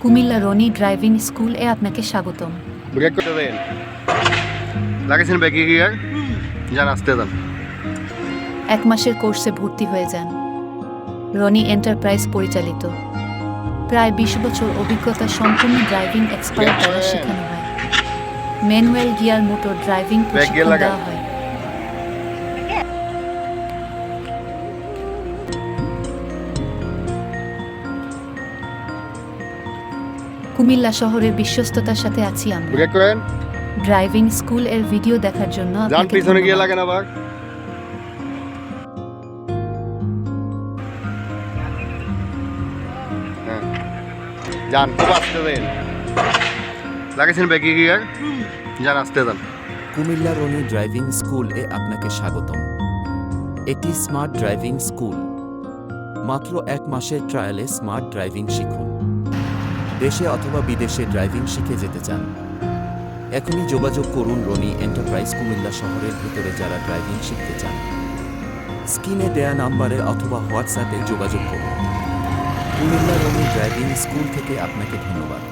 Comilla Roni driving school এ আপনাকে স্বাগতম। Break করতে দেন, লাগাইছেন ব্রেক গিয়ার, যান আসতে যান। 1 মাসের কোর্সে ভর্তি হয়ে যান। রনি এন্টারপ্রাইজ পরিচালিত, প্রায় 20 বছর অভিজ্ঞতা সম্পন্ন ড্রাইভিং এক্সপার্ট দ্বারা শেখানো হয়। ম্যানুয়াল গিয়ার মোটর ড্রাইভিং প্রশিক্ষণ দেওয়া হয়। কুমিল্লা শহরের বিশ্বস্ততার সাথে আছি আমরা। ব্রেক করেন, ড্রাইভিং স্কুল এর ভিডিও দেখার জন্য যান আপনাকে পিছনে গিয়ে ধন্যবাদ। লাগেন আবার। হ্যাঁ, যান খুব আসতে দেন, লাগাইছেন ব্রেক গিয়ার, যান আসতে যান। কুমিল্লা রনি ড্রাইভিং স্কুল এ আপনাকে স্বাগতম। এটি স্মার্ট ড্রাইভিং স্কুল। মাত্র 1 মাসের ট্রায়ালে স্মার্ট ড্রাইভিং শিখুন। দেশে অথবা বিদেশে ড্রাইভিং শিখে যেতে চান? এখনই যোগাযোগ করুন রনি এন্টারপ্রাইজ কুমিল্লা শহরের ভিতরে যারা ড্রাইভিং শিখতে চান। স্ক্রিনে দেয়া নাম্বারে অথবা হোয়াটসঅ্যাপে যোগাযোগ করুন। কুমিল্লা রনি ড্রাইভিং স্কুল থেকে আপনাকে ধন্যবাদ।